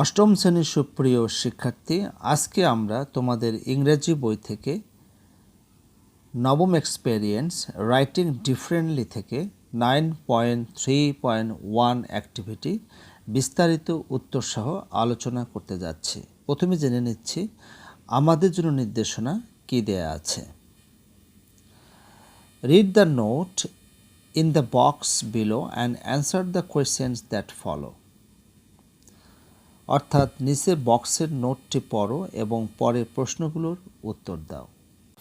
অষ্টম শ্রেণীর সুপ্রিয় শিক্ষার্থী, আজকে আমরা তোমাদের ইংরেজি বই থেকে নবম এক্সপেরিয়েন্স রাইটিং ডিফারেন্টলি থেকে 9.3.1 অ্যাক্টিভিটি বিস্তারিত উত্তরসহ আলোচনা করতে যাচ্ছি। প্রথমে জেনে নিচ্ছি আমাদের জন্য নির্দেশনা কি দেয়া আছে। Read the note in the box below and answer the questions that follow. অর্থাৎ নিচে বক্সের নোটটি পড়ো এবং পরে প্রশ্নগুলোর উত্তর দাও।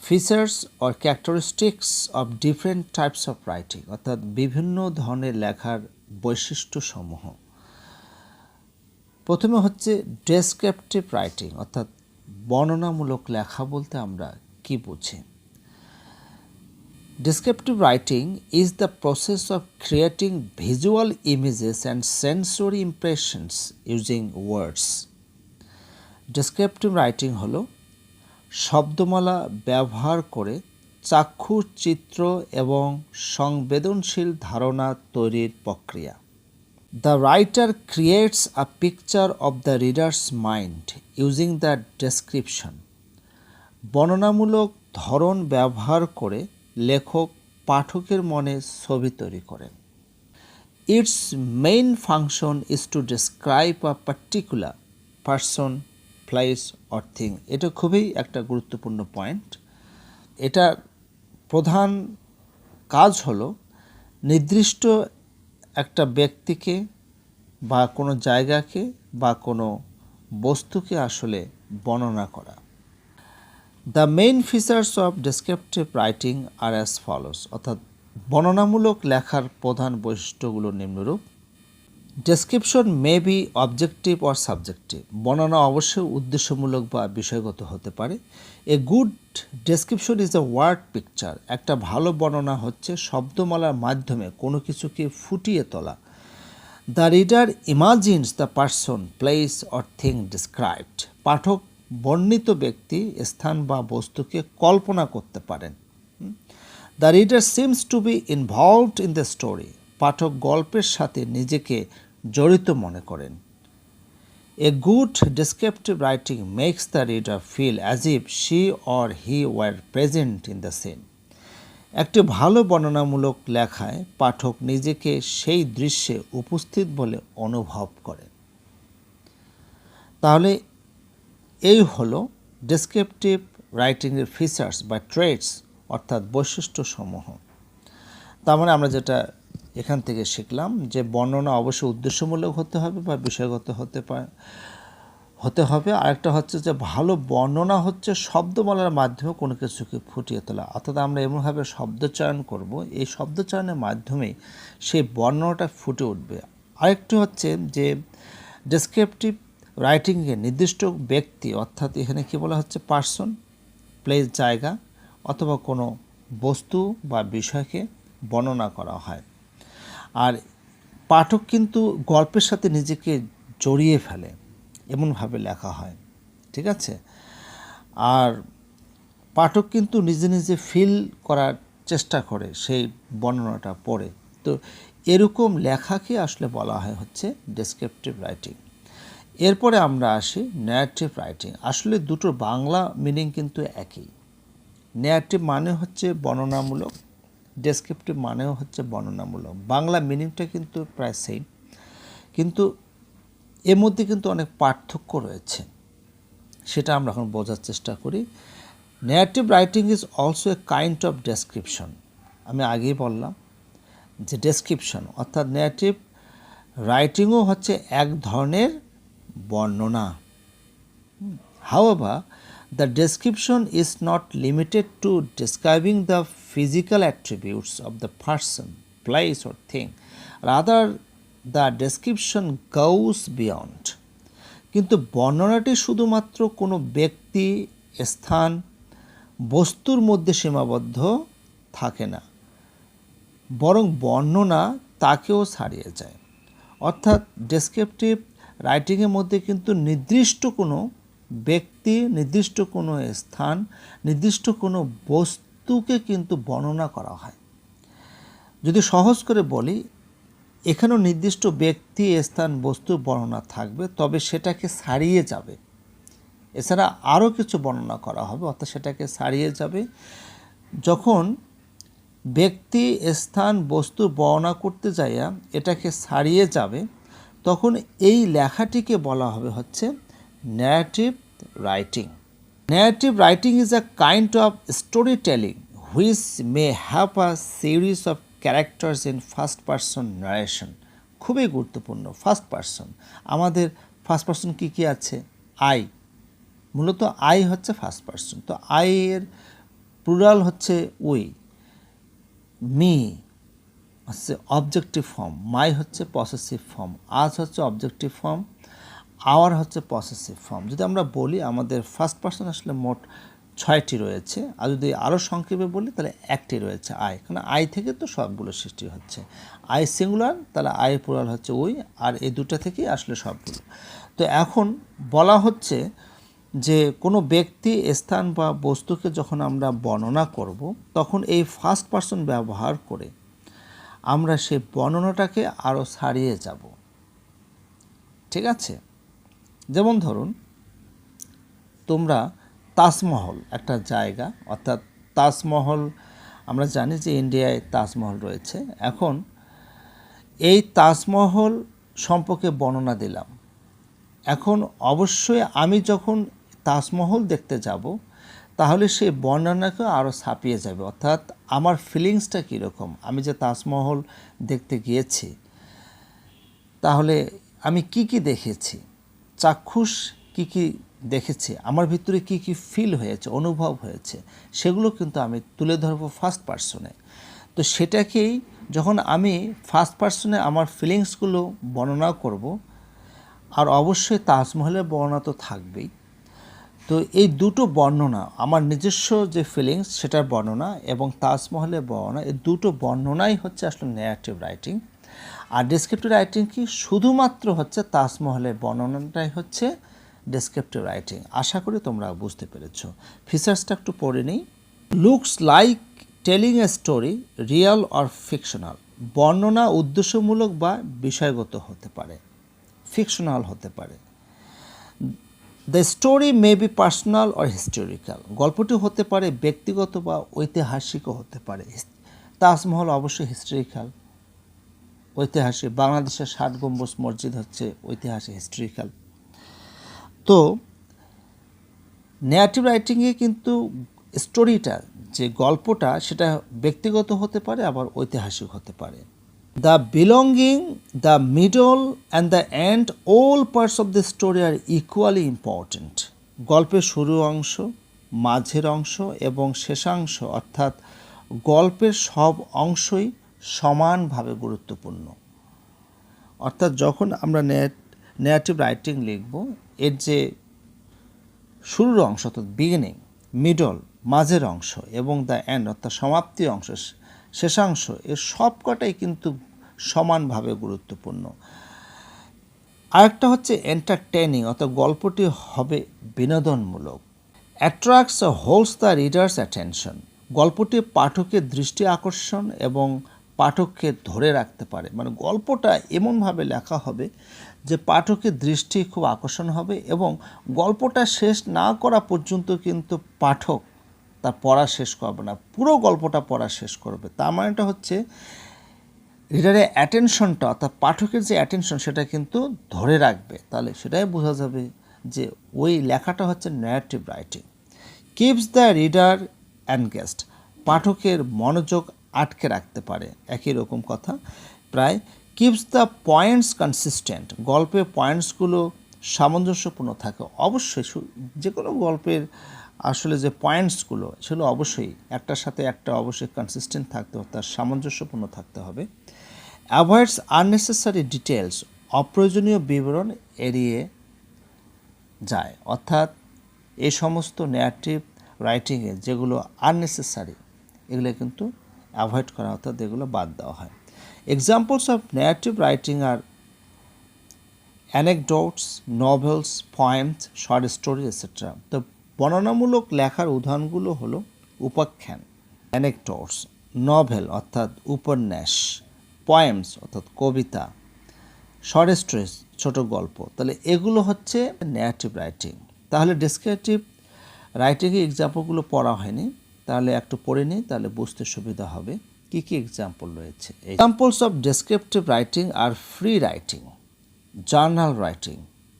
Features or characteristics of different types of writing, অর্থাৎ বিভিন্ন ধরনের লেখার বৈশিষ্ট্যসমূহ। প্রথমে হচ্ছে ডেসক্রিপটিভ রাইটিং, অর্থাৎ বর্ণনামূলক লেখা বলতে আমরা কি বুঝি। Descriptive writing is the process of creating visual images and sensory impressions using words. Descriptive writing হলো শব্দমালা ব্যবহার করে চাক্ষুষ চিত্র এবং সংবেদনশীল ধারণা তৈরির প্রক্রিয়া। The writer creates a picture of the reader's mind using the description. বর্ণনামূলক ধরন ব্যবহার করে লেখক পাঠকের মনে ছবি তৈরি করেন। It's main function is to describe a particular person, place or thing. এটা খুবই একটা গুরুত্বপূর্ণ পয়েন্ট। এটার প্রধান কাজ হলো নির্দিষ্ট একটা ব্যক্তিকে বা কোনো জায়গাকে বা কোনো বস্তুকে আসলে বর্ণনা করা। The main features of descriptive writing are as follows, অর্থাৎ বর্ণনামূলক লেখার প্রধান বৈশিষ্ট্যগুলো নিম্নরূপ। Description may be objective or subjective, বর্ণনা অবশ্যই উদ্দেশ্যমূলক বা বিষয়গত হতে পারে। A good description is a word picture, একটা ভালো বর্ণনা হচ্ছে শব্দমালার মাধ্যমে কোনো কিছুকে ফুটিয়ে তোলা। The reader imagines the person, place or thing described, পাঠক বর্ণিত ব্যক্তি, স্থান বা বস্তুকে কল্পনা করতে পারেন। The reader seems to be involved in the story, পাঠক গল্পের সাথে নিজেকে জড়িত মনে করেন। A good descriptive writing makes the reader feel as if she or he were present in the scene, একটি ভালো বর্ণনামূলক লেখায় পাঠক নিজেকে সেই দৃশ্যে উপস্থিত বলে অনুভব করেন। তাহলে এই হলো ডেসক্রিপটিভ রাইটিংয়ের ফিচার্স বা ট্রেটস, অর্থাৎ বৈশিষ্ট্যসমূহ। তার মানে আমরা যেটা এখান থেকে শিখলাম যে বর্ণনা অবশ্যই উদ্দেশ্যমূলক হতে হবে বা বিষয়গত হতে হবে। আরেকটা হচ্ছে যে ভালো বর্ণনা হচ্ছে শব্দমালার মাধ্যমে কোনো কিছুকে ফুটিয়ে তোলা, অর্থাৎ আমরা এমনভাবে শব্দচয়ন করব, এই শব্দচয়নের মাধ্যমেই সেই বর্ণনাটা ফুটে উঠবে। আরেকটি হচ্ছে যে ডেসক্রিপটিভ রাইটিংয়ে নির্দিষ্ট ব্যক্তি, অর্থাৎ এখানে কী বলা হচ্ছে পার্সন, প্লেস জায়গা অথবা কোনো বস্তু বা বিষয়কে বর্ণনা করা হয়। আর পাঠক কিন্তু গল্পের সাথে নিজেকে জড়িয়ে ফেলে, এমনভাবে লেখা হয়, ঠিক আছে। আর পাঠক কিন্তু নিজে নিজে ফিল করার চেষ্টা করে সেই বর্ণনাটা পড়ে। তো এরকম লেখাকে আসলে বলা হয় হচ্ছে ডেসক্রিপটিভ রাইটিং। এরপরে আমরা আসি ন্যারেটিভ রাইটিং। আসলে দুটোর বাংলা মিনিং কিন্তু একই। ন্যারেটিভ মানে হচ্ছে বর্ণনামূলক, ডেসক্রিপটিভ মানেও হচ্ছে বর্ণনামূলক। বাংলা মিনিংটা কিন্তু প্রায় সেম, কিন্তু এর মধ্যে কিন্তু অনেক পার্থক্য রয়েছে, সেটা আমরা এখন বোঝার চেষ্টা করি। Narrative writing is also a kind of description. আমি আগেই বললাম যে ডেসক্রিপশন অর্থাৎ ন্যারেটিভ রাইটিংও হচ্ছে এক ধরনের বর্ণনা। However, the description is not limited to describing the physical attributes of the person, place or thing. Rather, the description goes beyond. কিন্তু বর্ণনাটি শুধুমাত্র কোনো ব্যক্তি, স্থান, বস্তুর মধ্যে সীমাবদ্ধ থাকে না, বরং বর্ণনা তাকেও ছাড়িয়ে যায়। অর্থাৎ ডেসক্রিপটিভ রাইটিংয়ের মধ্যে কিন্তু নির্দিষ্ট কোনো ব্যক্তি, নির্দিষ্ট কোনো স্থান, নির্দিষ্ট কোনো বস্তুকে কিন্তু বর্ণনা করা হয়। যদি সহজ করে বলি, এখানেও নির্দিষ্ট ব্যক্তি, স্থান, বস্তু বর্ণনা থাকবে, তবে সেটাকে ছাড়িয়ে যাবে। এছাড়া আরও কিছু বর্ণনা করা হবে, অর্থাৎ সেটাকে ছাড়িয়ে যাবে। যখন ব্যক্তি, স্থান, বস্তু বর্ণনা করতে যাইয়া এটাকে ছাড়িয়ে যাবে, তখন এই লেখাটিকে বলা হবে হচ্ছে narrative writing. Narrative writing is a kind of storytelling which may have a series of characters in first person narration. খুবই গুরুত্বপূর্ণ। ফার্স্ট পারসন, আমাদের ফার্স্ট পারসন কী কী আছে? আই, মূলত আই হচ্ছে ফার্স্ট পারসন। তো আই এর প্লুরাল হচ্ছে উই, মি হচ্ছে অবজেক্টিভ ফর্ম, মাই হচ্ছে পসেসিভ ফর্ম, আজ হচ্ছে অবজেক্টিভ ফর্ম, আওয়ার হচ্ছে পসেসিভ ফর্ম। যদি আমরা বলি আমাদের ফার্স্ট পারসন আসলে মোট 6টি রয়েছে, আর যদি আরও সংক্ষেপে বলি তাহলে একটি রয়েছে আই, কারণ আই থেকে তো সবগুলো সৃষ্টি হচ্ছে। আই সিঙ্গুলার, তাহলে আই প্লুরাল হচ্ছে উই, আর এই দুটো থেকেই আসলে সবগুলো। তো এখন বলা হচ্ছে যে কোনো ব্যক্তি, স্থান বা বস্তুকে যখন আমরা বর্ণনা করব, তখন এই ফার্স্ট পারসন ব্যবহার করে আমরা সেই বর্ণনাটাকে আরও ছাড়িয়ে যাব। ঠিক আছে? যেমন ধরুন, তোমরা তাজমহল একটা জায়গা, অর্থাৎ তাজমহল আমরা জানি যে ইন্ডিয়ায় তাজমহল রয়েছে। এখন এই তাজমহল সম্পর্কে বর্ণনা দিলাম। এখন অবশ্যই আমি যখন তাজমহল দেখতে যাব, তাহলে সেই বর্ণনাকে আরও ছাপিয়ে যাবে, অর্থাৎ আমার ফিলিংসটা কীরকম। আমি যে তাজমহল দেখতে গিয়েছি, তাহলে আমি কি কি দেখেছি, চাক্ষুষ কি কি দেখেছি, আমার ভিতরে কি কি ফিল হয়েছে, অনুভব হয়েছে, সেগুলো কিন্তু আমি তুলে ধরবো ফার্স্ট পারসনে। তো সেটাকেই যখন আমি ফার্স্ট পারসনে আমার ফিলিংসগুলো বর্ণনা করব, আর অবশ্যই তাজমহলের বর্ণনা তো থাকবেই। তো এই দুটো বর্ণনা, আমার নিজস্ব যে ফিলিংস সেটার বর্ণনা এবং তাজমহলের বর্ণনা, এই দুটো বর্ণনাই হচ্ছে আসলে ন্যারেটিভ রাইটিং। আর ডেসক্রিপটিভ রাইটিং কি? শুধুমাত্র হচ্ছে তাজমহলের বর্ণনাটাই হচ্ছে ডেসক্রিপটিভ রাইটিং। আশা করি তোমরা বুঝতে পেরেছো। ফিচার্সটা একটু পড়ে নিই। Looks like telling a story, real or fictional. বর্ণনা উদ্দেশ্যমূলক বা বিষয়গত হতে পারে, ফিকশনাল হতে পারে। The story may be personal or historical. গল্পটি হতে পারে ব্যক্তিগত বা ঐতিহাসিকও হতে পারে। তাজমহল অবশ্যই হিস্টোরিক্যাল, ঐতিহাসিক। বাংলাদেশের 60 গম্বুজ মসজিদ হচ্ছে ঐতিহাসিক, হিস্টোরিক্যাল। তো ন্যারেটিভ রাইটিংয়ে কিন্তু স্টোরিটা, যে গল্পটা, সেটা ব্যক্তিগত হতে পারে, আবার ঐতিহাসিক হতে পারে। The belonging, the middle and the end, all parts of the story are equally important. গল্পের শুরু অংশ, মাঝের অংশ এবং শেষাংশ, অর্থাৎ গল্পের সব অংশই সমানভাবে গুরুত্বপূর্ণ। অর্থাৎ যখন আমরা ন্যারেটিভ রাইটিং লিখব, এর যে শুরুর অংশ অর্থাৎ বিগিনিং, মিডল মাঝের অংশ এবং দ্য এন্ড অর্থাৎ সমাপ্তি অংশ, শেষাংশ, এর সবকটাই কিন্তু সমানভাবে গুরুত্বপূর্ণ। আরেকটা হচ্ছে এন্টারটেইনিং, অর্থাৎ গল্পটি হবে বিনোদনমূলক। Attracts holds the readers attention. গল্পটি পাঠকের দৃষ্টি আকর্ষণ এবং পাঠককে ধরে রাখতে পারে। মানে গল্পটা এমনভাবে লেখা হবে যে পাঠকের দৃষ্টি খুব আকর্ষণ হবে এবং গল্পটা শেষ না করা পর্যন্ত কিন্তু পাঠক তার পড়া শেষ করবে না, পুরো গল্পটা পড়া শেষ করবে। তার মানেটা হচ্ছে রিডারের অ্যাটেনশনটা, অর্থাৎ পাঠকের যে অ্যাটেনশন, সেটা কিন্তু ধরে রাখবে। তাহলে সেটাই বোঝা যাবে যে ওই লেখাটা হচ্ছে narrative writing. Keeps the reader engaged. পাঠকের মনোযোগ আটকে রাখতে পারে, একই রকম কথা প্রায়। Keeps the points consistent. গল্পের পয়েন্টসগুলো সামঞ্জস্যপূর্ণ থাকে। অবশ্যই যে কোনো গল্পের আসলে যে পয়েন্টসগুলো, সেগুলো অবশ্যই একটার সাথে একটা অবশ্যই কনসিস্টেন্ট থাকতে হবে, তার সামঞ্জস্যপূর্ণ থাকতে হবে। Avoids unnecessary details. অপ্রয়োজনীয় বিবরণ এড়িয়ে যায়। অর্থাৎ এই সমস্ত ন্যারেটিভ রাইটিংয়ে যেগুলো আননেসেসারি, এগুলো কিন্তু অ্যাভয়েড করা, অর্থাৎ এগুলো বাদ দেওয়া হয়। Examples of narrative writing are anecdotes, novels, poems, short story etcetera. তো বর্ণনামূলক লেখার উদাহরণগুলো হলো উপাখ্যান, অ্যানেকডোটস, নভেল অর্থাৎ উপন্যাস, পোয়েমস অর্থাৎ কবিতা, শর্ট স্টোরিজ ছোট গল্প, তাহলে এগুলো হচ্ছে ন্যারেটিভ রাইটিং। তাহলে ডেসক্রিপটিভ রাইটিংয়ে এক্সাম্পলগুলো পড়া হয়নি, তাহলে একটু পড়ে নিই, তাহলে বুঝতে সুবিধা হবে কি কি এক্সাম্পল রয়েছে। Examples of descriptive writing are free writing, journal writing,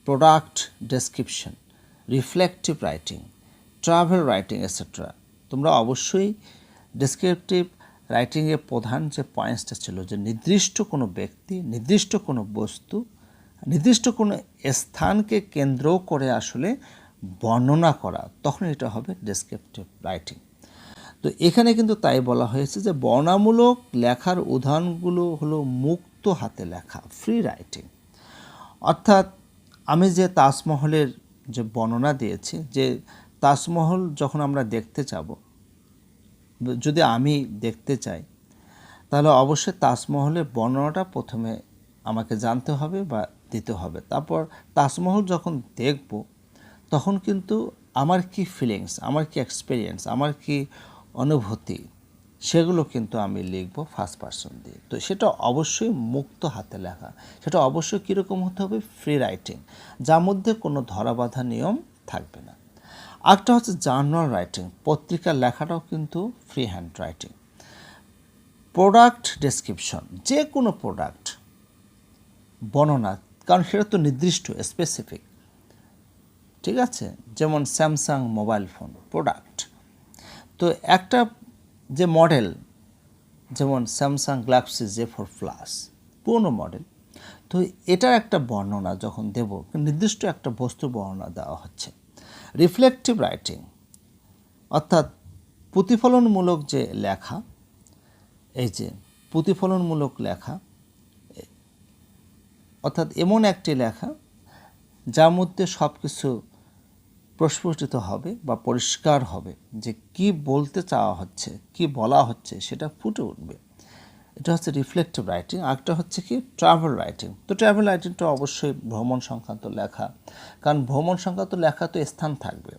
product description, reflective writing, travel writing etcetera. তোমরা অবশ্যই ডেসক্রিপটিভ রাইটিংয়ের প্রধান যে পয়েন্টসটা ছিল যে নির্দিষ্ট কোনো ব্যক্তি, নির্দিষ্ট কোনো বস্তু, নির্দিষ্ট কোনো স্থানকে কেন্দ্র করে আসলে বর্ণনা করা, তখন এটা হবে ডেসক্রিপটিভ রাইটিং। তো এখানে কিন্তু তাই বলা হয়েছে যে বর্ণনামূলক লেখার উদাহরণগুলো হলো মুক্ত হাতে লেখা, ফ্রি রাইটিং। অর্থাৎ আমি যে তাজমহলের যে বর্ণনা দিয়েছি, যে তাজমহল যখন আমরা দেখতে যাব, যদি আমি দেখতে চাই, তাহলে অবশ্যই তাজমহলের বর্ণনাটা প্রথমে আমাকে জানতে হবে বা দিতে হবে। তারপর তাজমহল যখন দেখব, তখন কিন্তু আমার কি ফিলিংস, আমার কি এক্সপিরিয়েন্স, আমার কি অনুভূতি, সেগুলো কিন্তু আমি লিখব ফার্স্ট পারসন দিয়ে। তো সেটা অবশ্যই মুক্ত হাতে লেখা, সেটা অবশ্যই কীরকম হতে হবে, ফ্রি রাইটিং, যার মধ্যে কোনো ধরাবাঁধা নিয়ম থাকবে না। আরেকটা হচ্ছে জার্নাল রাইটিং, পত্রিকার লেখাটাও কিন্তু free hand writing. Product description, যে কোনো প্রোডাক্ট বর্ণনা, কারণ সেটা তো নির্দিষ্ট, স্পেসিফিক, ঠিক আছে। যেমন স্যামসাং মোবাইল ফোন প্রোডাক্ট, তো একটা যে মডেল, যেমন স্যামসাং গ্যালাক্সি J4 প্লাস পুরনো মডেল, তো এটার একটা বর্ণনা যখন দেব, নির্দিষ্ট একটা বস্তুর বর্ণনা দেওয়া হচ্ছে। রিফ্লেক্টিভ রাইটিং অর্থাৎ প্রতিফলনমূলক যে লেখা, এই যে প্রতিফলনমূলক লেখা অর্থাৎ এমন একটি লেখা যার মধ্যে সব কিছু প্রস্ফুটিত হবে বা পরিষ্কার হবে, যে কি বলতে চাওয়া হচ্ছে, কি বলা হচ্ছে, সেটা ফুটে উঠবে। এটা হচ্ছে রিফ্লেক্টিভ রাইটিং। আরেকটা হচ্ছে কি ট্রাভেল রাইটিং। তো ট্রাভেল রাইটিংটা অবশ্যই ভ্রমণ সংক্রান্ত লেখা, কারণ ভ্রমণ সংক্রান্ত লেখা তো স্থান থাকবে।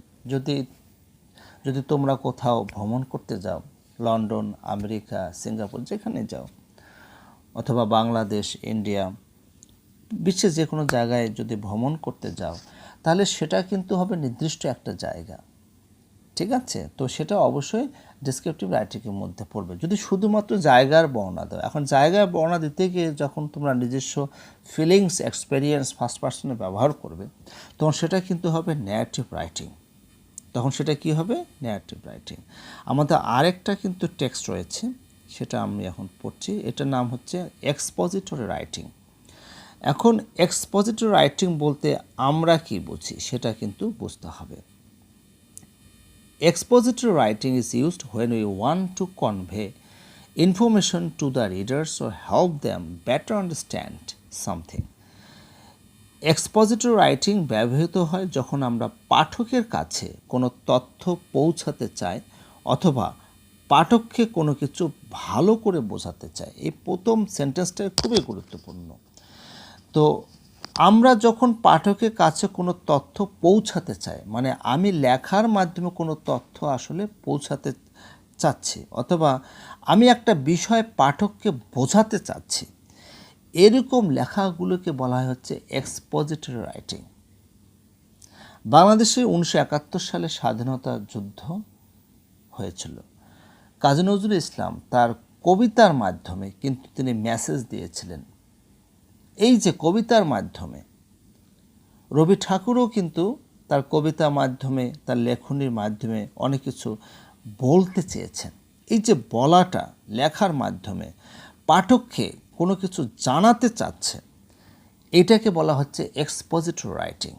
যদি তোমরা কোথাও ভ্রমণ করতে যাও, লন্ডন, আমেরিকা, সিঙ্গাপুর, যেখানে যাও, অথবা বাংলাদেশ, ইন্ডিয়া, বিশ্বের যে কোনো জায়গায় যদি ভ্রমণ করতে যাও, তাহলে সেটা কিন্তু হবে নির্দিষ্ট একটা জায়গা, ঠিক আছে। তো সেটা অবশ্যই ডেসক্রিপটিভ রাইটিংয়ের মধ্যে পড়বে, যদি শুধুমাত্র জায়গার বর্ণনা দাও। এখন জায়গার বর্ণনা দিতে গিয়ে যখন তোমরা নিজস্ব ফিলিংস, এক্সপেরিয়েন্স ফার্স্ট পার্সনে ব্যবহার করবে, তখন সেটা কিন্তু হবে ন্যারেটিভ রাইটিং। তখন সেটা কি হবে, ন্যারেটিভ রাইটিং। আমাদের আরেকটা কিন্তু টেক্সট রয়েছে, সেটা আমি এখন পড়ছি। এটার নাম হচ্ছে এক্সপোজিটরি রাইটিং। এখন এক্সপোজিটরি রাইটিং বলতে আমরা কি বুঝি সেটা কিন্তু বুঝতে হবে। Expository writing is used when we want to convey information to the readers or help them better understand something. Expository writing ব্যবহৃত হয় যখন আমরা পাঠকের কাছে কোনো তথ্য পৌঁছাতে চাই অথবা পাঠককে কোনো কিছু ভালো করে বোঝাতে চাই। এই প্রথম সেন্টেন্সটা খুবই গুরুত্বপূর্ণ। তো আমরা যখন পাঠকের কাছে কোনো তথ্য পৌঁছাতে চাই, মানে আমি লেখার মাধ্যমে কোনো তথ্য আসলে পৌঁছাতে চাচ্ছি, অথবা আমি একটা বিষয় পাঠককে বোঝাতে চাচ্ছি, এরকম লেখাগুলোকে বলা হচ্ছে এক্সপোজিটরি রাইটিং। বাংলাদেশে 1971 সালে স্বাধীনতা যুদ্ধ হয়েছিল। কাজী নজরুল ইসলাম তার কবিতার মাধ্যমে কিন্তু তিনি মেসেজ দিয়েছিলেন। এই যে কবিতার মাধ্যমে, রবি ঠাকুরও কিন্তু তার কবিতার মাধ্যমে, তার লেখনীর মাধ্যমে অনেক কিছু বলতে চেয়েছেন। এই যে বলাটা, লেখার মাধ্যমে পাঠককে কোনো কিছু জানাতে চাচ্ছে, এটাকে বলা হচ্ছে expository writing.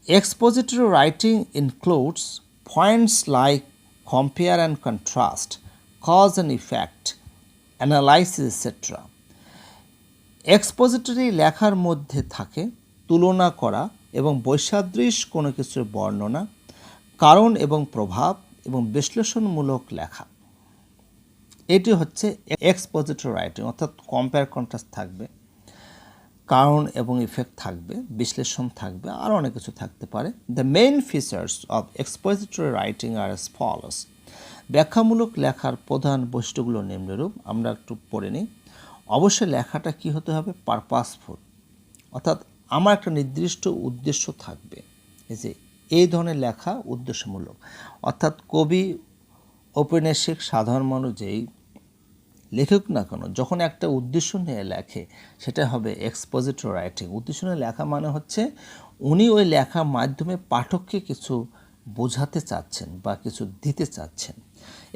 Expository writing includes points like compare and contrast, cause and effect, analysis, etc. এক্সপোজিটরি লেখার মধ্যে থাকে তুলনা করা এবং বৈসাদৃশ্য কোনো কিছুর বর্ণনা, কারণ এবং প্রভাব এবং বিশ্লেষণমূলক লেখা। এটি হচ্ছে এক্সপোজিটরি রাইটিং, অর্থাৎ কম্পেয়ার কন্ট্রাস্ট থাকবে, কারণ এবং ইফেক্ট থাকবে, বিশ্লেষণ থাকবে, আর অনেক কিছু থাকতে পারে। The main features of expository writing are as follows. ব্যাখ্যামূলক লেখার প্রধান বৈশিষ্ট্যগুলো নিম্নরূপ, আমরা একটু পড়ে নিই। অবশ্যই লেখাটা কি হতে হবে, পারপাসফুল, অর্থাৎ আমার একটা নির্দিষ্ট উদ্দেশ্য থাকবে। এই ধরনের লেখা উদ্দেশ্যমূলক, অর্থাৎ কবি, ঔপন্যাসিক, সাধারণ মানুষ যেই লেখক না কেন, যখন একটা উদ্দেশ্য নিয়ে লেখে সেটা হবে এক্সপোজিটরি রাইটিং। উদ্দেশ্য নিয়ে লেখা মানে হচ্ছে উনি ওই লেখার মাধ্যমে পাঠককে কিছু বোঝাতে চাচ্ছেন বা কিছু দিতে চাচ্ছেন।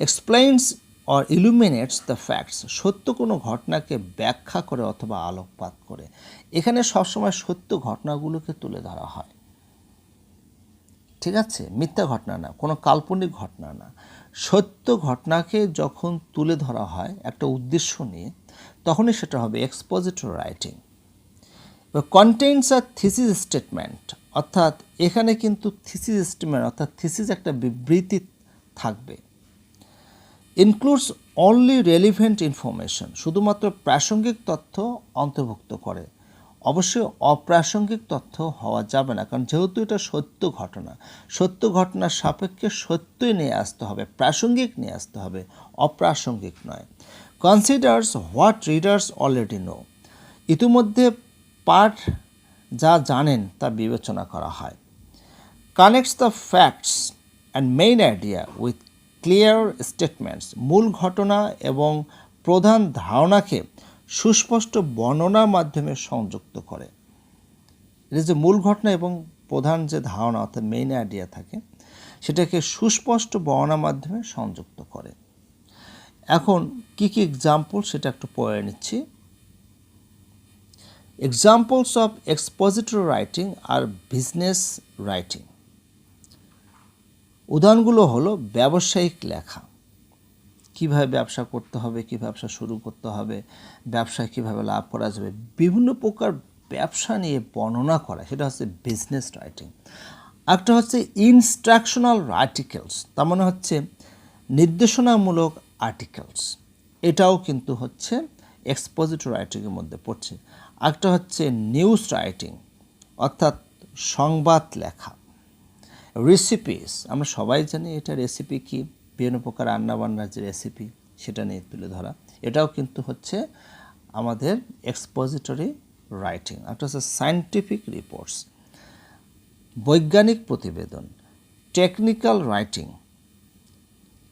এক্সপ্লেইনস অর ইলুমিনেটস দ্য ফ্যাক্টস, সত্য কোনো ঘটনাকে ব্যাখ্যা করে অথবা আলোকপাত করে। এখানে সবসময় সত্য ঘটনাগুলোকে তুলে ধরা হয়, ঠিক আছে, মিথ্যা ঘটনা না, কোনো কাল্পনিক ঘটনা না। সত্য ঘটনাকে যখন তুলে ধরা হয় একটা উদ্দেশ্য নিয়ে, তখনই সেটা হবে এক্সপোজিটরি রাইটিং। কন্টেন্টস আর থিসিস স্টেটমেন্ট, অর্থাৎ এখানে কিন্তু থিসিস স্টেটমেন্ট অর্থাৎ থিসিস একটা বিবৃতি থাকবে। ইনক্লুডস অনলি রেলিভেন্ট ইনফরমেশন, শুধুমাত্র প্রাসঙ্গিক তথ্য অন্তর্ভুক্ত করে। অবশ্যই অপ্রাসঙ্গিক তথ্য হওয়া যাবে না, কারণ যেহেতু এটা সত্য ঘটনা, সত্য ঘটনার সাপেক্ষে সত্যই নিয়ে আসতে হবে, প্রাসঙ্গিক নিয়ে আসতে হবে, অপ্রাসঙ্গিক নয়। Considers what readers already no, ইতিমধ্যে পাঠ যা জানেন তা বিবেচনা করা হয়। Connects the facts and main idea with clear statements, মূল ঘটনা এবং প্রধান ধারণাকে সুস্পষ্ট বর্ণনার মাধ্যমে সংযুক্ত করে। এটা যে মূল ঘটনা এবং প্রধান যে ধারণা অর্থাৎ মেইন আইডিয়া থাকে, সেটাকে সুস্পষ্ট বর্ণনার মাধ্যমে সংযুক্ত করে। এখন কি কি এক্সাম্পল সেটা একটু পড়ে নিচ্ছি। Examples of expository writing are business writing, উদাহরণগুলো হলো ব্যবসায়িক লেখা, কীভাবে ব্যবসা করতে হবে, কীভাবে ব্যবসা শুরু করতে হবে, ব্যবসায় কীভাবে লাভ করা যাবে, বিভিন্ন প্রকার ব্যবসা নিয়ে বর্ণনা করা, সেটা হচ্ছে বিজনেস রাইটিং। একটা হচ্ছে ইনস্ট্রাকশনাল আর্টিকেলস, তার মানে হচ্ছে নির্দেশনামূলক আর্টিকেলস, এটাও কিন্তু হচ্ছে এক্সপোজিটরি রাইটিংয়ের মধ্যে পড়ছে। একটা হচ্ছে নিউজ রাইটিং, অর্থাৎ সংবাদ লেখা। রেসিপিস, আমরা সবাই জানি এটা রেসিপি কি, বিভিন্ন প্রকার রান্নাবান্নার যে রেসিপি সেটা নিয়ে তুলে ধরা, এটাও কিন্তু হচ্ছে আমাদের এক্সপোজিটরি রাইটিং। একটা হচ্ছে সায়েন্টিফিক রিপোর্টস, বৈজ্ঞানিক প্রতিবেদন। টেকনিক্যাল রাইটিং,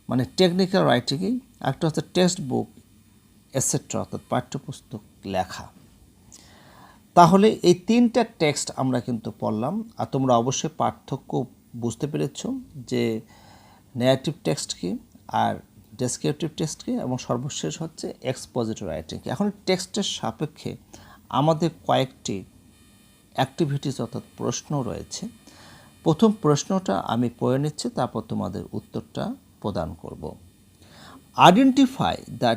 মানে টেকনিক্যাল রাইটিংই। একটা হচ্ছে টেক্সট বুক এটসেট্রা, অর্থাৎ পাঠ্যপুস্তক লেখা। তাহলে এই তিনটা টেক্সট আমরা কিন্তু পড়লাম, আর তোমরা অবশ্যই পার্থক্য বুঝতে পেরেছ যে ন্যারেটিভ টেক্সট কি আর ডেসক্রিপটিভ টেক্সট কি, এবং সর্বশেষ হচ্ছে এক্সপোজিটরি রাইটিং কি। এখন টেক্সটের সাপেক্ষে আমাদের কয়েকটি অ্যাক্টিভিটিস অর্থাৎ প্রশ্ন রয়েছে। প্রথম প্রশ্নটা আমি পড়ে নিচ্ছি, তারপর তোমাদের উত্তরটা প্রদান করব। Identify the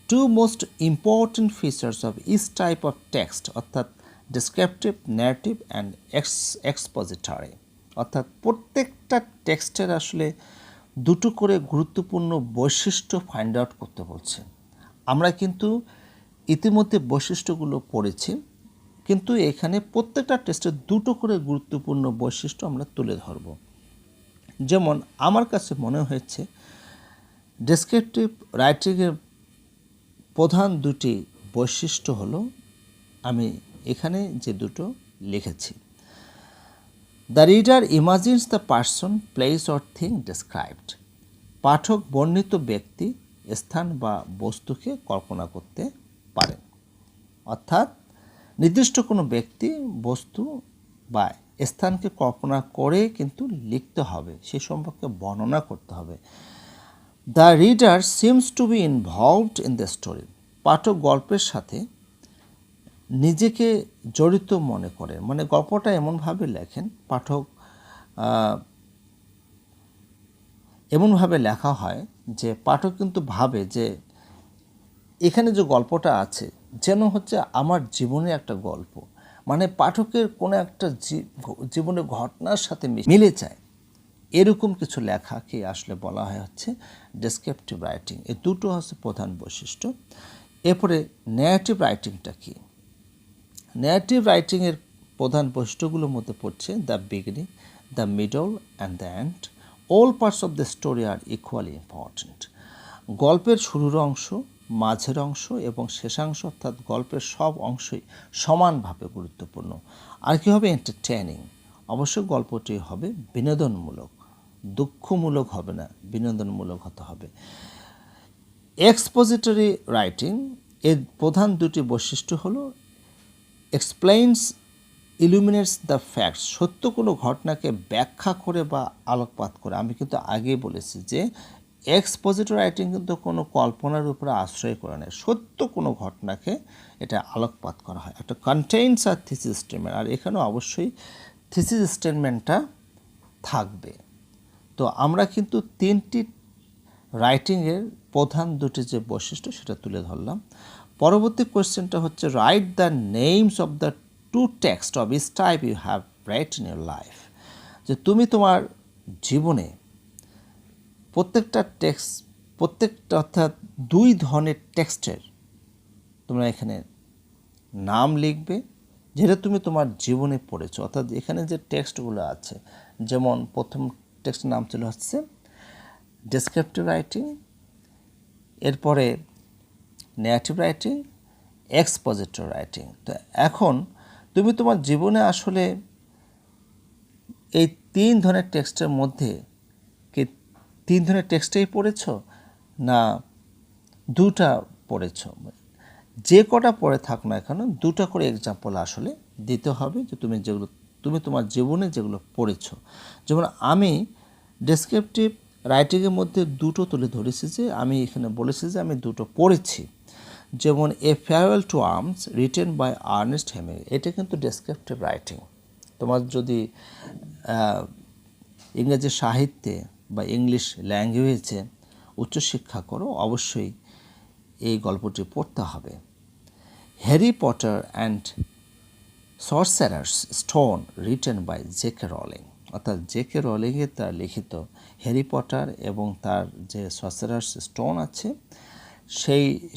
two most important features of each type of text, অর্থাৎ ডেসক্রিপটিভ, ন্যারেটিভ অ্যান্ড এক্সপোজিটরি, অর্থাৎ প্রত্যেকটা টেক্সটের আসলে দুটো করে গুরুত্বপূর্ণ বৈশিষ্ট্য ফাইন্ড আউট করতে বলছে। আমরা কিন্তু ইতিমধ্যে বৈশিষ্ট্যগুলো পড়েছি, কিন্তু এখানে প্রত্যেকটা টেক্সটের দুটো করে গুরুত্বপূর্ণ বৈশিষ্ট্য আমরা তুলে ধরব। যেমন আমার কাছে মনে হয়েছে ডেসক্রিপটিভ রাইটিংয়ের প্রধান দুটি বৈশিষ্ট্য হলো, আমি এখানে যে দুটো লিখেছি। The reader imagines the person, place or thing described, পাঠক বর্ণিত ব্যক্তি, স্থান বা বস্তুকে কল্পনা করতে পারেন। অর্থাৎ নির্দিষ্ট কোনো ব্যক্তি, বস্তু বা স্থানকে কল্পনা করে কিন্তু লিখতে হবে, সে সম্পর্কে বর্ণনা করতে হবে। The reader seems to be involved in the story, পাঠক গল্পের সাথে নিজেকে জড়িত মনে করেন, মানে গল্পটা এমনভাবে লেখেন, পাঠক এমনভাবে লেখা হয় যে পাঠক কিন্তু ভাবে যে এখানে যে গল্পটা আছে যেন হচ্ছে আমার জীবনের একটা গল্প, মানে পাঠকের কোনো একটা জীবনের ঘটনার সাথে মিলে যায়, এরকম কিছু লেখাকে আসলে বলা হয় হচ্ছে ডেসক্রিপটিভ রাইটিং। এই দুটো হচ্ছে প্রধান বৈশিষ্ট্য। এরপরে ন্যারেটিভ রাইটিংটা কি? ন্যারেটিভ রাইটিংয়ের প্রধান বৈশিষ্ট্যগুলোর মধ্যে পড়ছে the beginning, the middle and the end, all parts of the story are equally important. গল্পের শুরুর অংশ মাঝের অংশ এবং শেষাংশ অর্থাৎ গল্পের সব অংশই সমানভাবে গুরুত্বপূর্ণ। আর কী হবে? এন্টারটেইনিং। অবশ্যই গল্পটি হবে বিনোদনমূলক, দুঃখমূলক হবে না, বিনোদনমূলক হতে হবে। এক্সপোজিটরি রাইটিং এর প্রধান দুটি বৈশিষ্ট্য হলো এক্সপ্লেইনস, ইলুমিনেটস দ্য ফ্যাক্টস, সত্য কোনো ঘটনাকে ব্যাখ্যা করে বা আলোকপাত করে। আমি কিন্তু আগেই বলেছি যে এক্সপোজিটরি রাইটিং কিন্তু কোনো কল্পনার উপরে আশ্রয় করে নেয়, সত্য কোনো ঘটনাকে এটা আলোকপাত করা হয়। একটা কন্টেইনস আর থিসিস স্টেটমেন্ট, আর এখানেও অবশ্যই থিসিস স্টেটমেন্টটা থাকবে। তো আমরা কিন্তু তিনটি রাইটিংয়ের প্রধান দুটি যে বৈশিষ্ট্য সেটা তুলে ধরলাম। পরবর্তী কোয়েশ্চেনটা হচ্ছে write the names of the two text of each type you have write in your life, যে তুমি তোমার জীবনে প্রত্যেকটা অর্থাৎ দুই ধরনের টেক্সটের তোমরা এখানে নাম লিখবে যেটা তুমি তোমার জীবনে পড়েছো। অর্থাৎ এখানে যে টেক্সটগুলো আছে, যেমন প্রথম টেক্সটের নাম চলে হচ্ছে ডেসক্রিপটিভ রাইটিং, এরপরে নেগেটিভ রাইটিং, এক্সপোজিটরি রাইটিং। তো এখন তুমি তোমার জীবনে আসলে এই তিন ধরনের টেক্সটের মধ্যে কি তিন ধরনের টেক্সটেই পড়েছ না দুটা পড়েছ? যে কটা পড়ে থাক না এখানে দুটা করে এক্সাম্পল আসলে দিতে হবে, যে তুমি তোমার জীবনে যেগুলো পড়েছ। যেমন আমি ডেসক্রিপটিভ রাইটিংয়ের মধ্যে দুটো তুলে ধরেছি, যে আমি এখানে বলেছি যে আমি দুটো পড়েছি। যেমন a farewell to arms written by Ernest Hemingway, এটা কিন্তু ডেসক্রিপটিভ রাইটিং। তোমার যদি ইংরেজি সাহিত্যে বা ইংলিশ ল্যাঙ্গুয়েজে উচ্চশিক্ষা করো, অবশ্যই এই গল্পটি পড়তে হবে। Harry Potter and sorcerer's stone written by J K Rowling, অর্থাৎ জে.কে রলিংয়ের তার লিখিত হ্যারি পটার এবং তার যে সরসারার্স স্টোন আছে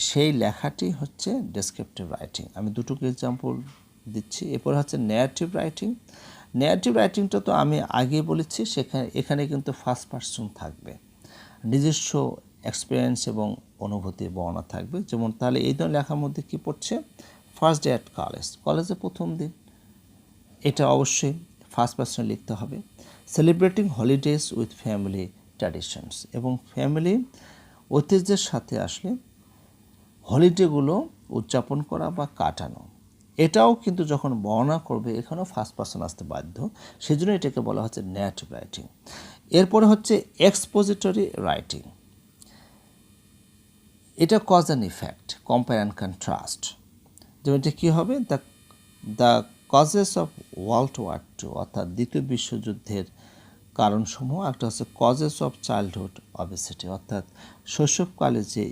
সেই লেখাটি হচ্ছে ডেসক্রিপটিভ রাইটিং। আমি দুটোকে এক্সাম্পল দিচ্ছি। এরপর হচ্ছে ন্যারেটিভ রাইটিং। ন্যারেটিভ রাইটিংটা তো আমি আগে বলেছি, এখানে কিন্তু ফার্স্ট পারসন থাকবে, নিজস্ব এক্সপিরিয়েন্স এবং অনুভূতি বর্ণনা থাকবে। যেমন তাহলে এই ধরনের লেখার মধ্যে কী পড়ছে? ফার্স্ট ডে অ্যাট কলেজে প্রথম দিন, এটা অবশ্যই ফার্স্ট পারসনে লিখতে হবে। Celebrating holidays with family traditions, এবং ফ্যামিলি ঐতিহ্যের সাথে আসলে হলিডেগুলো উদযাপন করা বা কাটানো, এটাও কিন্তু যখন বর্ণনা করবে এখানেও ফার্স্ট পারসন আসতে বাধ্য, সেজন্য এটাকে বলা হচ্ছে ন্যারেটিভ রাইটিং। এরপরে হচ্ছে এক্সপোজিটরি রাইটিং। এটা cause and effect, compare and contrast. যেমন এটা কী হবে? The causes of World War II, অর্থাৎ দ্বিতীয় বিশ্বযুদ্ধের কারণসমূহ। একটা হচ্ছে কজেস অফ চাইল্ডহুড অবেসিটি, অর্থাৎ শৈশবকালে যে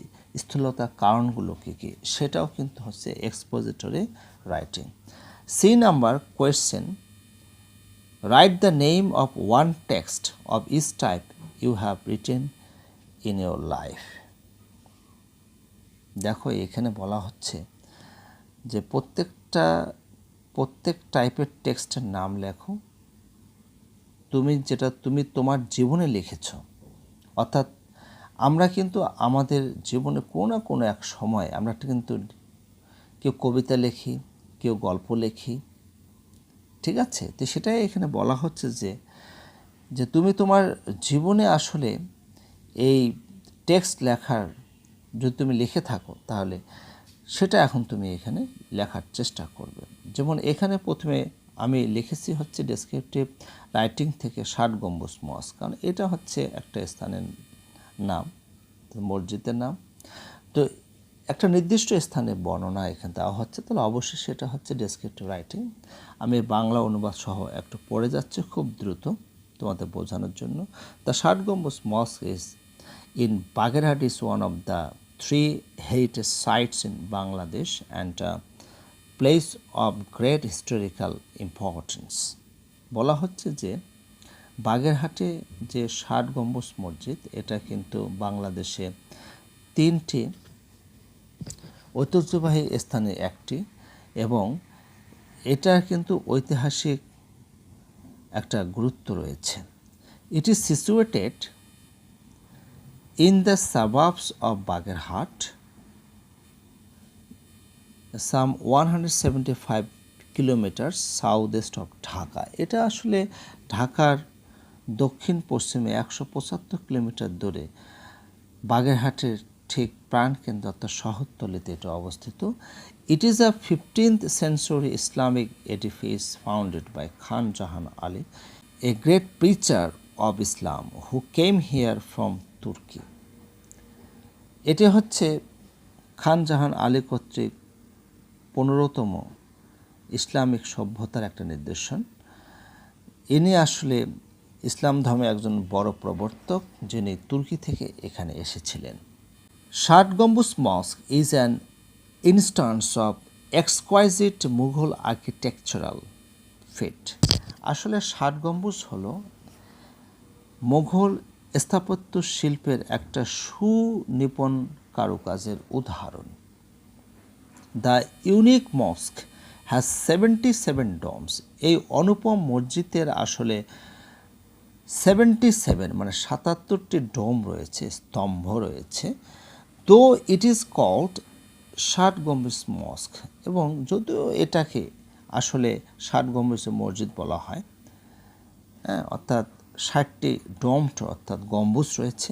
স্থূলতার কারণগুলো কী কী, সেটাও কিন্তু হচ্ছে expository writing. C number question, write the name of one text of each type you have written in your life. দেখো এখানে বলা হচ্ছে যে প্রত্যেক টাইপের টেক্সটের নাম লেখো তুমি তোমার জীবনে লিখেছ। অর্থাৎ আমরা কিন্তু আমাদের জীবনে কোনো না কোনো এক সময় আমরা কিন্তু কেউ কবিতা লিখি, কেউ গল্প লিখি, ঠিক আছে? তো সেটাই এখানে বলা হচ্ছে যে তুমি তোমার জীবনে আসলে এই টেক্সট লেখার যদি তুমি লিখে থাকো তাহলে সেটা এখন তুমি এখানে লেখার চেষ্টা করবে। যেমন এখানে প্রথমে আমি লিখেছি হচ্ছে ডেসক্রিপটিভ রাইটিং থেকে 60 গম্বুজ মসজিদ, কারণ এটা হচ্ছে একটা স্থানের নাম, মসজিদের নাম। তো একটা নির্দিষ্ট স্থানের বর্ণনা এখানে দেওয়া হচ্ছে, তাহলে অবশ্যই সেটা হচ্ছে ডেসক্রিপটিভ রাইটিং। আমি বাংলা অনুবাদ সহ একটু পড়ে যাচ্ছি খুব দ্রুত তোমাদের বোঝানোর জন্য। দ্য 60 গম্বুজ mosque is in Bagherhat is one of the 3 heritage sites in Bangladesh and a place of great historical importance. বলা হচ্ছে যে বাগেরহাটে যে 60 গম্বুজ মসজিদ, এটা কিন্তু বাংলাদেশে 3টি ঐতিহ্যবাহী স্থানে একটি, এবং এটার কিন্তু ঐতিহাসিক একটা গুরুত্ব রয়েছে। It is situated in the suburbs of Bagherhat some 175 kilometre south east of Dhaka. এটা আসলে ঢাকার দক্ষিণ পশ্চিমে 175 কিলোমিটার দূরে বাগেরহাটের ঠিক প্রাণকেন্দ্র অর্থাৎ শহরতলিতে এটা অবস্থিত। It is a 15th century Islamic edifice founded by Khan Jahan Ali, a great preacher of Islam who came here from Turkey. এটি হচ্ছে খান জাহান আলী কর্তৃক 15তম ইসলামিক সভ্যতার একটা নিদর্শন। ইনি আসলে ইসলাম ধর্মের একজন বড় প্রবর্তক, যিনি তুর্কি থেকে এখানে এসেছিলেন। Shat Gombuj mosque is an instance of exquisite Mughal architectural feat. আসলে ষাট গম্বুজ হলো মুঘল স্থাপত্য শিল্পের একটা সুনিপুণ কারুকাজের উদাহরণ। The unique mosque has 77 domes. এই অনুপম মসজিদের আসলে 77 মানে 77টি ডোম রয়েছে, স্তম্ভ রয়েছে। দো ইট ইজ কল্ড ষাট গম্বুজ মস্ক, এবং যদিও এটাকে আসলে ষাট গম্বুজের মসজিদ বলা হয়, অর্থাৎ 60টি ডোম অর্থাৎ গম্বুজ রয়েছে।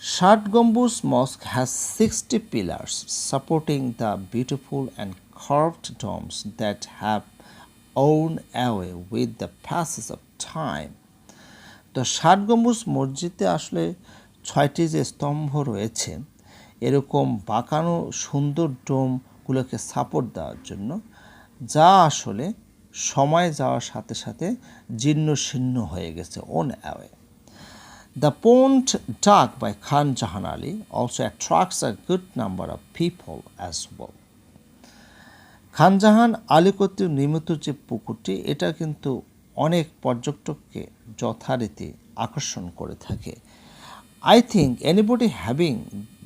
ষাট Gombuj মস্ক has 60 pillars supporting the beautiful and carved domes that have worn away with the passage of time. তো ষাট গম্বুজ মসজিদে আসলে 6টি যে স্তম্ভ রয়েছে, এরকম বাঁকানো সুন্দর ডোমগুলোকে সাপোর্ট দেওয়ার জন্য, যা আসলে সময় যাওয়ার সাথে সাথে জীর্ণ শীর্ণ হয়ে গেছে, worn away. The pond dug by Khan Jahan Ali also attracts a good number of people as well. খান জাহান আলী কর্তৃক নির্মিত যে পুকুরটি, এটা কিন্তু অনেক পর্যটককে যথারীতি আকর্ষণ করে থাকে। I think anybody having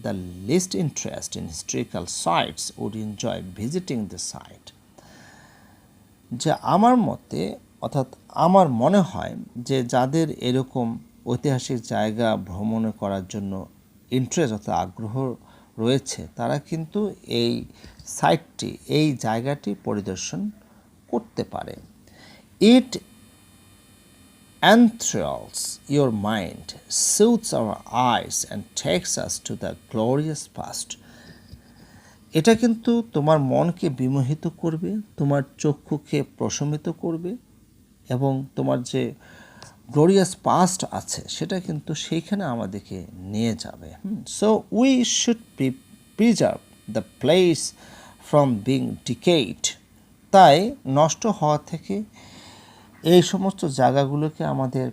the least interest in historical sites would enjoy visiting the site. যে আমার মতে, অর্থাৎ আমার মনে হয় যে যাদের এরকম ঐতিহাসিক জায়গা ভ্রমণ করার জন্য ইন্টারেস্ট অর্থাৎ আগ্রহ রয়েছে, তারা কিন্তু এই সাইটটি, এই জায়গাটি পরিদর্শন করতে পারে। ইট enthralls your mind, soothes our eyes and takes us to the glorious past. এটা কিন্তু তোমার মনকে বিমোহিত করবে, তোমার চক্ষুকে প্রশমিত করবে, এবং তোমার যে গ্লোরিয়াস পাস্ট আছে সেটা কিন্তু সেইখানে আমাদেরকে নিয়ে যাবে। So we should preserve the place from being decade. তাই নষ্ট হওয়া থেকে এই সমস্ত জায়গাগুলোকে আমাদের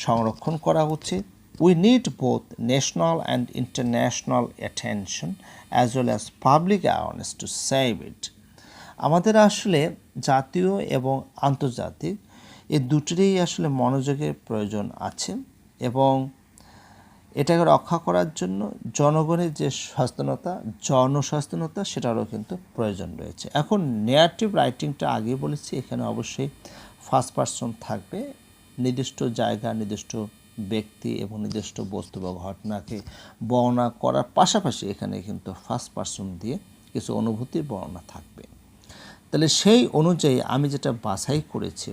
সংরক্ষণ করা উচিত। We need both national and international attention as well as public awareness to save it. আমাদের আসলে জাতীয় এবং আন্তর্জাতিক এই দুটিরই আসলে মনোযোগের প্রয়োজন আছে, এবং এটাকে রক্ষা করার জন্য জনগণের যে সচেতনতা, জনসচেতনতা, সেটারও কিন্তু প্রয়োজন রয়েছে। এখন নেগেটিভ রাইটিংটা আগে বলেছি, এখানে অবশ্যই ফার্স্ট পারসন থাকবে। নির্দিষ্ট জায়গা, নির্দিষ্ট ব্যক্তি এবং নির্দিষ্ট বস্তু বা ঘটনাকে বর্ণনা করার পাশাপাশি এখানে কিন্তু ফার্স্ট পারসন দিয়ে কিছু অনুভূতির বর্ণনা থাকবে। তাহলে সেই অনুযায়ী আমি যেটা বাছাই করেছি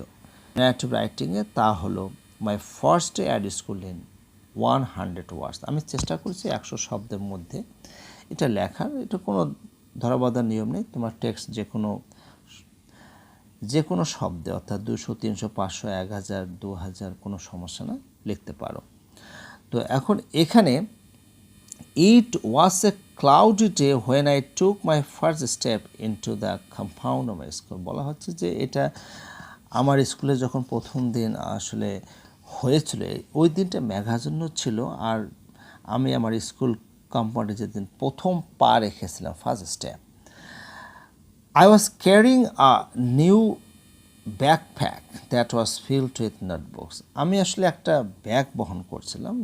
ন্যারেটিভ রাইটিংয়ে, তা হলো my first day at school in 100 ওয়ার্ডস। আমি চেষ্টা করছি 100 শব্দের মধ্যে এটা লেখার। এটা কোনো ধরাবাঁধা নিয়ম নেই, তোমার টেক্সট যে কোনো শব্দে, অর্থাৎ 200, 300, 500, 1000, 2000 কোনো সমস্যা না, লিখতে পারো। তো এখন এখানে it was a cloudy day when I took my first step into the compound of my school. বলা হচ্ছে যে এটা আমার স্কুলে যখন প্রথম দিন আসলে হয়েছিল, ওই দিনটা মেঘাচ্ছন্ন ছিল, আর আমি আমার স্কুল কম্পাউন্ডে যেদিন প্রথম পা রেখেছিলাম, first step, I was carrying a new backpack that was filled with notebooks. আমি আসলে একটা ব্যাগ বহন করছিলাম,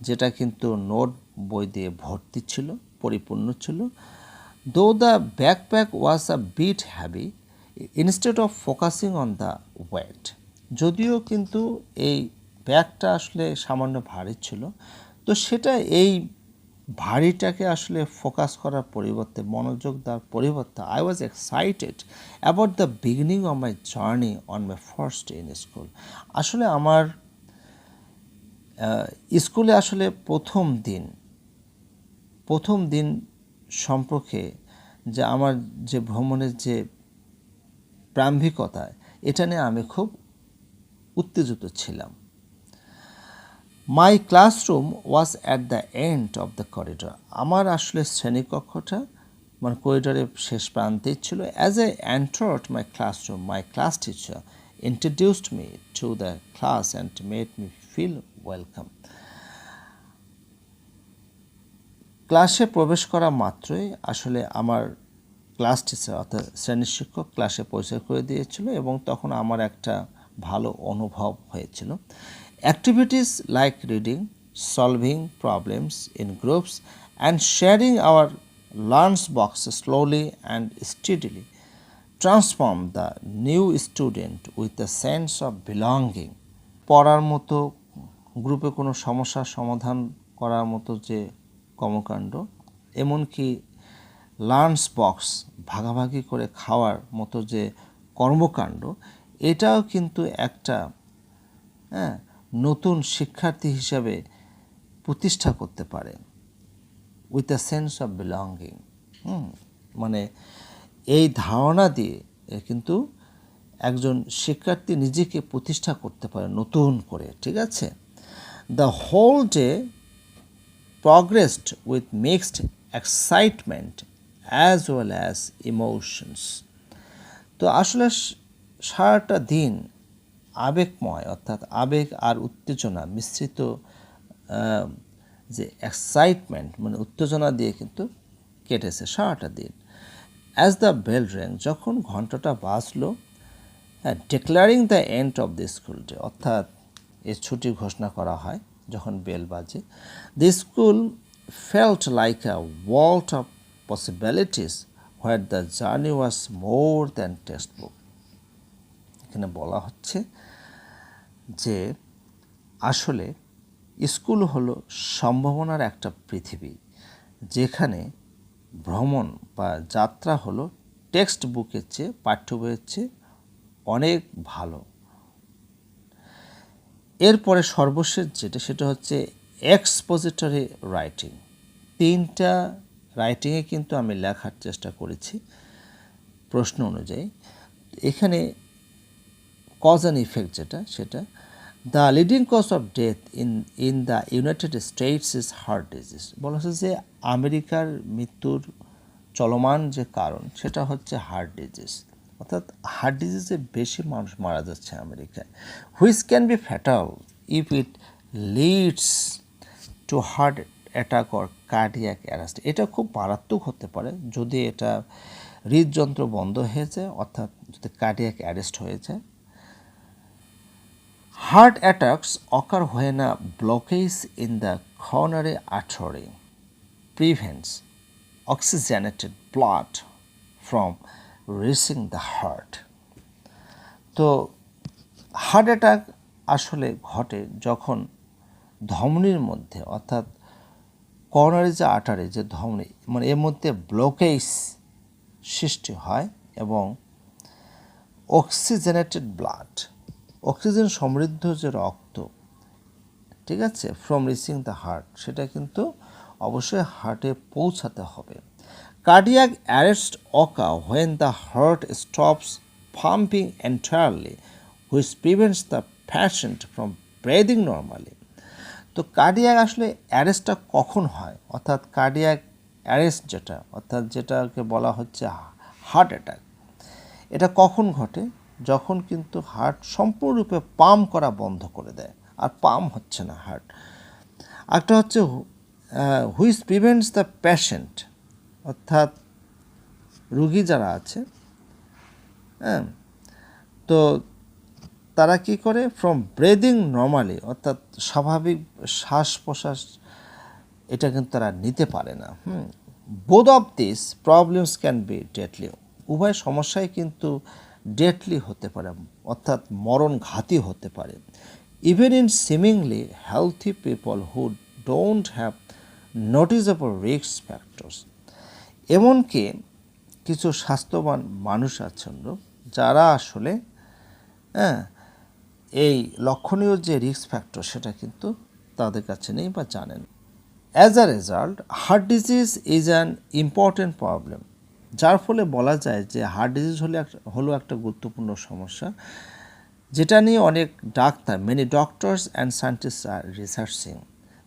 যেটা কিন্তু নোট বই দিয়ে ভর্তি ছিল, পরিপূর্ণ ছিল। Though the backpack was a bit heavy, instead of focusing on the weight, যদিও কিন্তু এই ব্যাগটা আসলে সামান্য ভারী ছিল, তো সেটা এই ভারীটাকে আসলে ফোকাস করার পরিবর্তে, মনোযোগ দেওয়ার পরিবর্তে, I was excited about the beginning of my journey on my first day in school. আসলে আমার স্কুলে আসলে প্রথম দিন সম্পর্কে যে আমার যে ভ্রমণের যে প্রারম্ভিকতা, এটা নিয়ে আমি খুব উত্তেজিত ছিলাম। My classroom was at the end of the corridor. আমার আসলে শ্রেণীকক্ষটা মানে করিডরের শেষ প্রান্তেই ছিল। As a entered my classroom, my class teacher introduced me to the class and made me feel welcome. ক্লাসে প্রবেশ করা মাত্রই আসলে আমার ক্লাস টিচার অর্থাৎ শ্রেণী শিক্ষক ক্লাসে পরিচয় করে দিয়েছিল এবং তখন আমার একটা ভালো অনুভব হয়েছিল। Activities like reading, solving problems in groups and sharing hour lunch box slowly and steadily transform the new student with the sense of belonging. পড়ার মতো, গ্রুপে কোনো সমস্যার সমাধান করার মতো যে কর্মকাণ্ড, এমনকি লাঞ্চ বক্স ভাগাভাগি করে খাওয়ার মতো যে কর্মকাণ্ড, এটাও কিন্তু একটা নতুন শিক্ষার্থী হিসাবে প্রতিষ্ঠা করতে পারে with a sense of belonging. মানে এই ধারণা দিয়ে কিন্তু একজন শিক্ষার্থী নিজেকে প্রতিষ্ঠা করতে পারে নতুন করে, ঠিক আছে। The whole day progressed with mixed excitement as well as emotions. তো আসলে সারাটা দিন আবেগময়, অর্থাৎ আবেগ আর উত্তেজনা মিশ্রিত যে এক্সাইটমেন্ট মানে উত্তেজনা দিয়ে কিন্তু কেটেছে সারাটা দিন। অ্যাজ দ্য বেল রিং, যখন ঘন্টাটা বাজলো, declaring the end of the school day, অর্থাৎ এর ছুটি ঘোষণা করা হয় যখন বেল বাজে, the school felt like a world of possibilities where the journey was more than textbook. এখানে বলা হচ্ছে যে আসলে স্কুল হলো সম্ভাবনার একটা পৃথিবী, যেখানে ভ্রমণ বা যাত্রা হলো টেক্সট বুকের চেয়ে, পাঠ্য বইয়ের চেয়ে অনেক ভালো। এরপরে সর্বশেষ যেটা, সেটা হচ্ছে এক্সপোজিটরি রাইটিং। 3টা রাইটিংয়ে কিন্তু আমি লেখার চেষ্টা করেছি প্রশ্ন অনুযায়ী। এখানে কজ অ্যান্ড ইফেক্ট যেটা, সেটা the leading cause of death in the United States is heart disease. বলা হচ্ছে যে আমেরিকার মৃত্যুর চলমান যে কারণ, সেটা হচ্ছে হার্ট ডিজিজ, অর্থাৎ হার্ট ডিজিজে বেশি মানুষ মারা যাচ্ছে আমেরিকায়। Which can be fatal if it leads to heart attack or cardiac arrest. এটা খুব মারাত্মক হতে পারে যদি এটা হৃদযন্ত্র বন্ধ হয়ে যায়, অর্থাৎ যদি কার্ডিয়াক অ্যারেস্ট হয়ে যায়। Heart attacks occur when a blockage in the coronary artery prevents oxygenated blood from reaching the heart. তো হার্ট অ্যাটাক আসলে ঘটে যখন ধমনির মধ্যে, অর্থাৎ করোনারি যে আর্টারি যে ধমনি, মানে এর মধ্যে ব্লকেজ সৃষ্টি হয় এবং অক্সিজেনেটেড ব্লাড, অক্সিজেন সমৃদ্ধ যে রক্ত, ঠিক আছে, ফ্রম রিচিং দ্য হার্ট, সেটা কিন্তু অবশ্যই হার্টে পৌঁছাতে হবে। Cardiac arrest occur when the heart stops pumping entirely, which prevents the patient from breathing normally. তো কার্ডিয়াক আসলে অ্যারেস্টটা কখন হয়, অর্থাৎ কার্ডিয়াক অ্যারেস্ট যেটা, অর্থাৎ যেটাকে বলা হচ্ছে হার্ট অ্যাটাক, এটা কখন ঘটে, যখন কিন্তু হার্ট সম্পূর্ণরূপে পাম্প করা বন্ধ করে দেয়, আর পাম্প হচ্ছে না হার্ট। একটা হচ্ছে হুইচ প্রিভেন্টস দ্য পেশেন্ট, অর্থাৎ রুগী যারা আছে, হ্যাঁ, তো তারা কি করে, ফ্রম ব্রেদিং নর্মালি, অর্থাৎ স্বাভাবিক শ্বাস প্রশ্বাস এটা কিন্তু তারা নিতে পারে না। Both of this problems can be deadly. উভয় সমস্যাই কিন্তু ডেডলি হতে পারে, অর্থাৎ মরণঘাতী হতে পারে। Even in seemingly healthy people who don't have noticeable risk factors. এমনকি কিছু স্বাস্থ্যবান মানুষ আছেন যারা আসলে এই লক্ষণীয় যে রিস্ক ফ্যাক্টর সেটা কিন্তু তাদের কাছে নেই বা জানেন। As a result heart disease is an important problem, যার ফলে বলা যায় যে হার্ট ডিজিজ হলো একটা গুরুত্বপূর্ণ সমস্যা, যেটা নিয়ে অনেক ডাক্তার, many doctors and scientist are researching,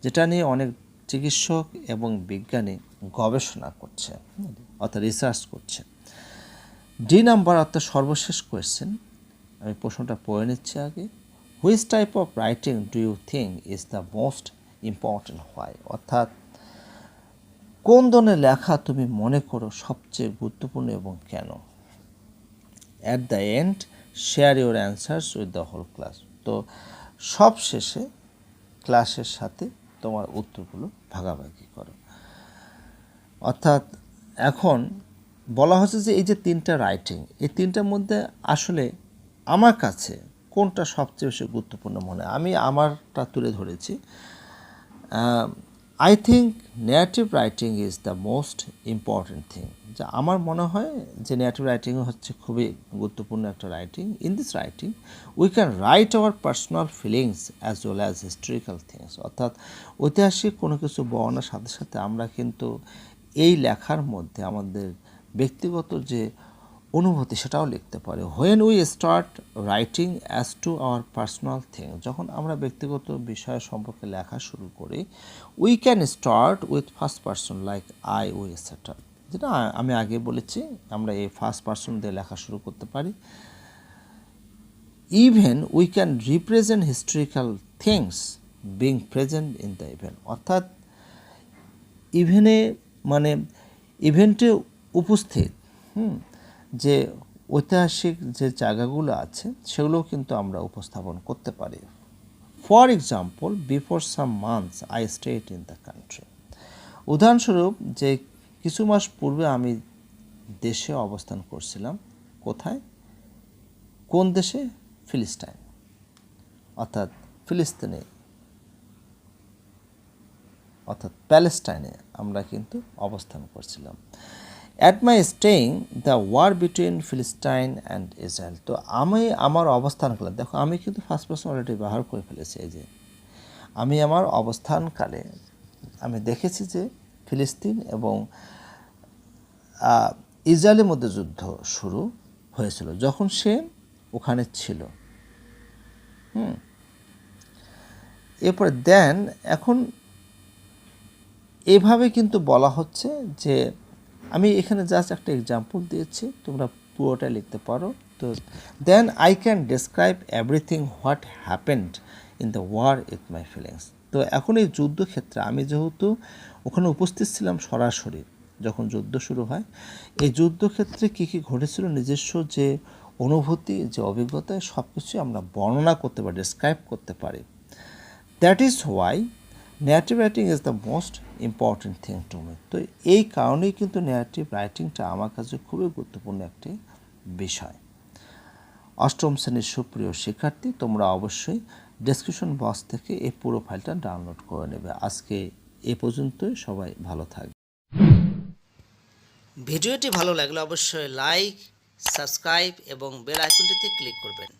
যেটা নিয়ে অনেক চিকিৎসক এবং বিজ্ঞানী গবেষণা করছে অর্থাৎ রিসার্চ করছে। ডি নাম্বার অর্থাৎ সর্বশেষ কোয়েশ্চেন, আমি প্রশ্নটা পড়ে নিচ্ছি আগে। Which type of writing do you think is the most important why, অর্থাৎ কোন ধরনের লেখা তুমি মনে করো সবচেয়ে গুরুত্বপূর্ণ এবং কেন। At the end share your answers with the whole class, তো সব শেষে ক্লাসের সাথে তোমার উত্তরগুলো ভাগাভাগি করো। অর্থাৎ এখন বলা হচ্ছে যে এই যে তিনটা রাইটিং, এই তিনটার মধ্যে আসলে আমার কাছে কোনটা সবচেয়ে বেশি গুরুত্বপূর্ণ মনে হয়, আমি আমারটা তুলে ধরেছি। I think negative writing is the most important thing, যা আমার মনে হয় যে নেগেটিভ রাইটিং হচ্ছে খুবই গুরুত্বপূর্ণ একটা writing. In this writing we can write hour personal feelings as well as historical things, অর্থাৎ ঐতিহাসিক কোনো কিছু বর্ণনার সাথে সাথে আমরা কিন্তু এই লেখার মধ্যে আমাদের ব্যক্তিগত যে অনুভূতি সেটাও লিখতে পারি। When we start writing as to our personal thing, যখন আমরা ব্যক্তিগত বিষয় সম্পর্কে লেখা শুরু করি, we can start with first person like I, we etcetera, যেটা আমি আগে বলেছি, আমরা এই ফার্স্ট পার্সন দিয়ে লেখা শুরু করতে পারি। Even we can represent historical things being present in the event, অর্থাৎ ইভেনে মানে ইভেন্টে উপস্থিত যে ঐতিহাসিক যে জায়গাগুলো আছে সেগুলোও কিন্তু আমরা উপস্থাপন করতে পারি। For example, before some months I stayed in the country, উদাহরণস্বরূপ যে কিছু মাস পূর্বে আমি দেশে অবস্থান করছিলাম। কোথায়? কোন দেশে? ফিলিস্তাইন, অর্থাৎ ফিলিস্তিনে অর্থাৎ প্যালেস্টাইনে আমরা কিন্তু অবস্থান করছিলাম। At my staying the war between Palestine and Israel, তো আমি আমার অবস্থানকালে, দেখো আমি কিন্তু ফার্স্ট পারসন অলরেডি ব্যবহার করে ফেলেছি। এই যে আমি আমার অবস্থানকালে আমি দেখেছি যে ফিলিস্তিন এবং ইসরায়েলের মধ্যে যুদ্ধ শুরু হয়েছিল যখন সে ওখানে ছিল। এরপরে দেন এখন এভাবে কিন্তু বলা হচ্ছে যে, আমি এখানে জাস্ট একটা এক্সাম্পল দিয়েছি, তোমরা পুরোটা লিখতে পারো। তো then I can describe everything what happened in the war with my feelings, তো এখন এই যুদ্ধক্ষেত্রে আমি যেহেতু ওখানে উপস্থিত ছিলাম সরাসরি যখন যুদ্ধ শুরু হয়, এই যুদ্ধক্ষেত্রে কী কী ঘটেছিল নিজস্ব যে অনুভূতি, যে অভিজ্ঞতা, সব কিছুই আমরা বর্ণনা করতে পারি, ডেসক্রাইব করতে পারি। That is why negative writing is the most important thing to me, তো এই কারণেই কিন্তু নেগেটিভ রাইটিংটা আমার কাছে খুবই গুরুত্বপূর্ণ একটি বিষয়। অষ্টম শ্রেণীর সুপ্রিয় শিক্ষার্থী, তোমরা অবশ্যই ডেসক্রিপশন বক্স থেকে এই পুরো ফাইলটা ডাউনলোড করে নেবে। আজকে এ পর্যন্তই, সবাই ভালো থাকবে। ভিডিওটি ভালো লাগলে অবশ্যই লাইক, সাবস্ক্রাইব এবং বেল আইকনটিতে ক্লিক করবেন।